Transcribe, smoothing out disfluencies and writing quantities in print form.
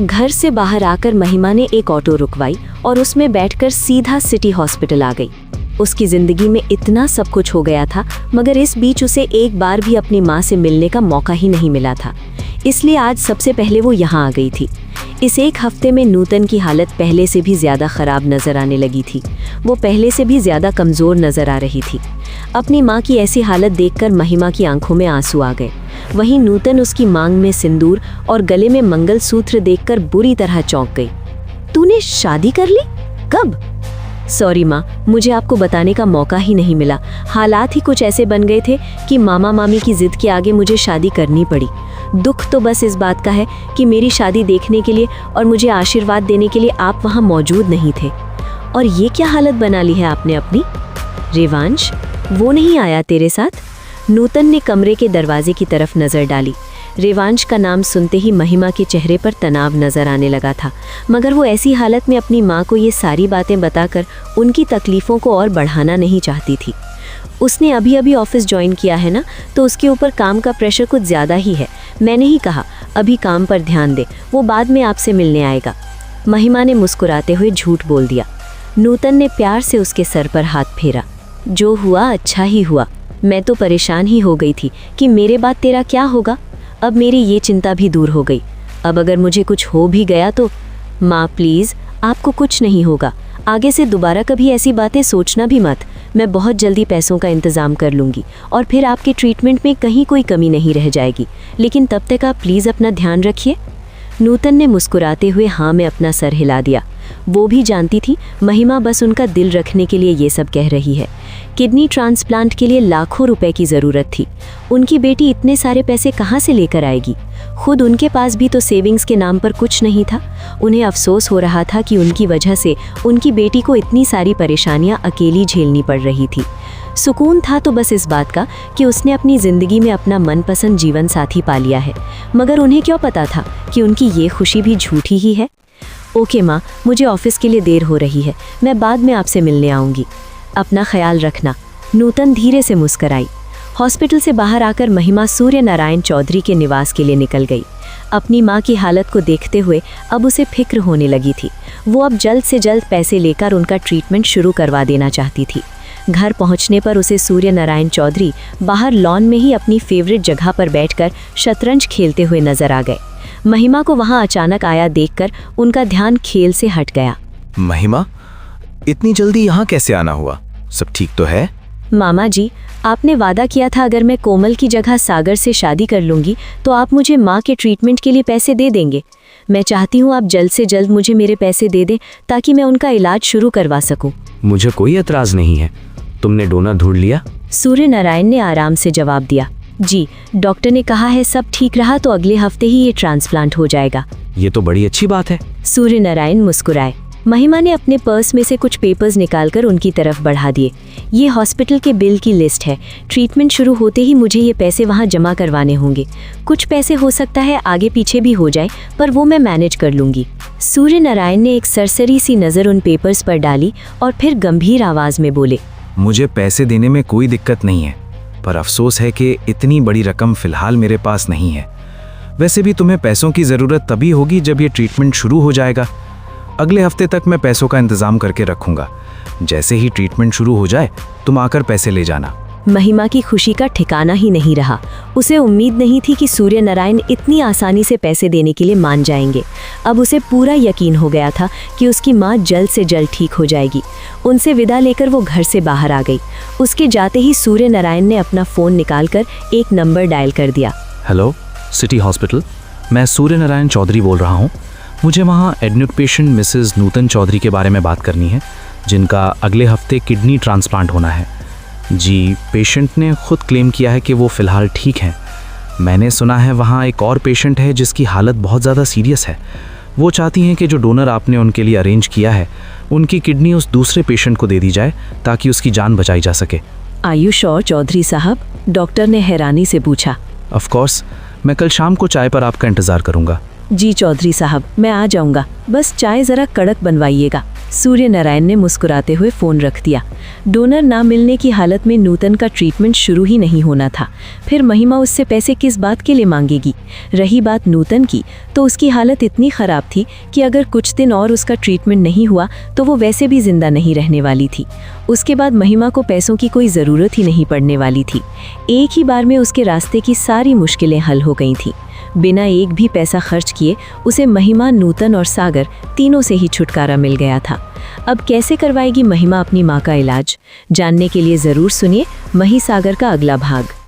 घर से बाहर आकर महिमा ने एक ऑटो रुकवाई और उसमें बैठकर सीधा सिटी हॉस्पिटल आ गई। उसकी जिंदगी में इतना सब कुछ हो गया था, मगर इस बीच उसे एक बार भी अपनी माँ से मिलने का मौका ही नहीं मिला था। इसलिए आज सबसे पहले वो यहाँ आ गई थी। इस एक हफ्ते में नूतन की हालत पहले से भी ज़्यादा ख़राब नज़र आने लगी थी। वो पहले से भी ज़्यादा कमज़ोर नज़र आ रही थी। अपनी माँ की ऐसी हालत देखकर महिमा की आंखों में आंसू आ गए। वहीं नूतन उसकी मांग में सिंदूर और गले में मंगलसूत्र देखकर बुरी तरह चौंक गई। तूने शादी कर ली? कब? सॉरी माँ, मुझे आपको बताने का मौका ही नहीं मिला। हालात ही कुछ ऐसे बन गए थे कि मामा मामी की जिद के आगे मुझे शादी करनी पड़ी। दुख तो बस इस बात का है कि मेरी शादी देखने के लिए और मुझे आशीर्वाद देने के लिए आप वहाँ मौजूद नहीं थे। और ये क्या हालत बना ली है आपने अपनी? रेवांश, वो नहीं आया तेरे साथ? नूतन ने कमरे के दरवाजे की तरफ नज़र डाली। रेवांश का नाम सुनते ही महिमा के चेहरे पर तनाव नज़र आने लगा था, मगर वो ऐसी हालत में अपनी माँ को ये सारी बातें बताकर उनकी तकलीफ़ों को और बढ़ाना नहीं चाहती थी। उसने अभी अभी ऑफिस ज्वाइन किया है ना, तो उसके ऊपर काम का प्रेशर कुछ ज़्यादा ही है। मैंने ही कहा अभी काम पर ध्यान दे, वो बाद में आपसे मिलने आएगा। महिमा ने मुस्कुराते हुए झूठ बोल दिया। नूतन ने प्यार से उसके सर पर हाथ फेरा। जो हुआ अच्छा ही हुआ। मैं तो परेशान ही हो गई थी कि मेरे बाद तेरा क्या होगा। अब मेरी ये चिंता भी दूर हो गई। अब अगर मुझे कुछ हो भी गया तो माँ प्लीज़, आपको कुछ नहीं होगा। आगे से दोबारा कभी ऐसी बातें सोचना भी मत। मैं बहुत जल्दी पैसों का इंतज़ाम कर लूँगी और फिर आपके ट्रीटमेंट में कहीं कोई कमी नहीं रह जाएगी। लेकिन तब तक आप प्लीज़ अपना ध्यान रखिए। नूतन ने मुस्कुराते हुए हाँ में अपना सर हिला दिया। वो भी जानती थी महिमा बस उनका दिल रखने के लिए ये सब कह रही है। किडनी ट्रांसप्लांट के लिए लाखों रुपए की ज़रूरत थी। उनकी बेटी इतने सारे पैसे कहाँ से लेकर आएगी? खुद उनके पास भी तो सेविंग्स के नाम पर कुछ नहीं था। उन्हें अफसोस हो रहा था कि उनकी वजह से उनकी बेटी को इतनी सारी परेशानियां अकेली झेलनी पड़ रही थी। सुकून था तो बस इस बात का कि उसने अपनी ज़िंदगी में अपना मनपसंद जीवन साथी पा लिया है, मगर उन्हें क्यों पता था कि उनकी ये खुशी भी झूठी ही है। ओके माँ, मुझे ऑफिस के लिए देर हो रही है, मैं बाद में आपसे मिलने आऊँगी। अपना ख्याल रखना। नूतन धीरे से मुस्कराई। हॉस्पिटल से बाहर आकर महिमा सूर्य नारायण चौधरी के निवास के लिए निकल गई। अपनी माँ की हालत को देखते हुए अब उसे फिक्र होने लगी थी। वो अब जल्द से जल्द पैसे लेकर उनका ट्रीटमेंट शुरू करवा देना चाहती थी। घर पहुंचने पर उसे सूर्य नारायण चौधरी बाहर लॉन में ही अपनी फेवरेट जगह पर बैठकर शतरंज खेलते हुए नजर आ गए। महिमा को वहां अचानक आया देखकर उनका ध्यान खेल से हट गया। महिमा, इतनी जल्दी यहाँ कैसे आना हुआ? सब ठीक तो है? मामा जी, आपने वादा किया था अगर मैं कोमल की जगह सागर से शादी कर लूँगी तो आप मुझे माँ के ट्रीटमेंट के लिए पैसे दे देंगे। मैं चाहती हूँ आप जल्द से जल्द मुझे मेरे पैसे दे दें ताकि मैं उनका इलाज शुरू करवा सकूँ। मुझे कोई एतराज़ नहीं है। तुमने डोनर ढूंढ लिया? सूर्य नारायण ने आराम से जवाब दिया। जी, डॉक्टर ने कहा है सब ठीक रहा तो अगले हफ्ते ही ये ट्रांसप्लांट हो जाएगा। ये तो बड़ी अच्छी बात है। सूर्य नारायण मुस्कुराए। महिमा ने अपने पर्स में से कुछ पेपर्स निकालकर उनकी तरफ बढ़ा दिए। ये हॉस्पिटल के बिल की लिस्ट है। ट्रीटमेंट शुरू होते ही मुझे ये पैसे वहाँ जमा करवाने होंगे। कुछ पैसे हो सकता है आगे पीछे भी हो जाए, पर वो मैं मैनेज कर लूँगी। सूर्य नारायण ने एक सरसरी सी नज़र उन पेपर्स पर डाली और फिर गंभीर आवाज़ में बोले, मुझे पैसे देने में कोई दिक्कत नहीं है, पर अफसोस है कि इतनी बड़ी रकम फ़िलहाल मेरे पास नहीं है। वैसे भी तुम्हें पैसों की ज़रूरत तभी होगी जब ये ट्रीटमेंट शुरू हो जाएगा। अगले हफ्ते तक मैं पैसों का इंतज़ाम करके रखूँगा। जैसे ही ट्रीटमेंट शुरू हो जाए तुम आकर पैसे ले जाना। महिमा की खुशी का ठिकाना ही नहीं रहा। उसे उम्मीद नहीं थी कि सूर्य नारायण इतनी आसानी से पैसे देने के लिए मान जाएंगे। अब उसे पूरा यकीन हो गया था कि उसकी माँ जल्द से जल्द ठीक हो जाएगी। उनसे विदा लेकर वो घर से बाहर आ गई। उसके जाते ही सूर्य नारायण ने अपना फ़ोन निकालकर एक नंबर डायल कर दिया। हेलो, सिटी हॉस्पिटल, मैं सूर्य नारायण चौधरी बोल रहा हूँ। मुझे वहाँ एडमिट पेशेंट मिसेस नूतन चौधरी के बारे में बात करनी है, जिनका अगले हफ्ते किडनी ट्रांसप्लांट होना है। जी, पेशेंट ने खुद क्लेम किया है कि वो फ़िलहाल ठीक हैं। मैंने सुना है वहाँ एक और पेशेंट है जिसकी हालत बहुत ज़्यादा सीरियस है। वो चाहती हैं कि जो डोनर आपने उनके लिए अरेंज किया है उनकी किडनी उस दूसरे पेशेंट को दे दी जाए ताकि उसकी जान बचाई जा सके। आर यू श्योर चौधरी साहब? डॉक्टर ने हैरानी से पूछा। ऑफ कोर्स, मैं कल शाम को चाय पर आपका इंतज़ार करूँगा। जी चौधरी साहब, मैं आ जाऊँगा, बस चाय ज़रा कड़क बनवाइएगा। सूर्य नारायण ने मुस्कुराते हुए फ़ोन रख दिया। डोनर ना मिलने की हालत में नूतन का ट्रीटमेंट शुरू ही नहीं होना था। फिर महिमा उससे पैसे किस बात के लिए मांगेगी? रही बात नूतन की, तो उसकी हालत इतनी ख़राब थी कि अगर कुछ दिन और उसका ट्रीटमेंट नहीं हुआ तो वो वैसे भी जिंदा नहीं रहने वाली थी। उसके बाद महिमा को पैसों की कोई ज़रूरत ही नहीं पड़ने वाली थी। एक ही बार में उसके रास्ते की सारी मुश्किलें हल हो गई थीं। बिना एक भी पैसा खर्च किए उसे महिमा, नूतन और सागर तीनों से ही छुटकारा मिल गया था। अब कैसे करवाएगी महिमा अपनी माँ का इलाज? जानने के लिए ज़रूर सुनिए महिसागर का अगला भाग।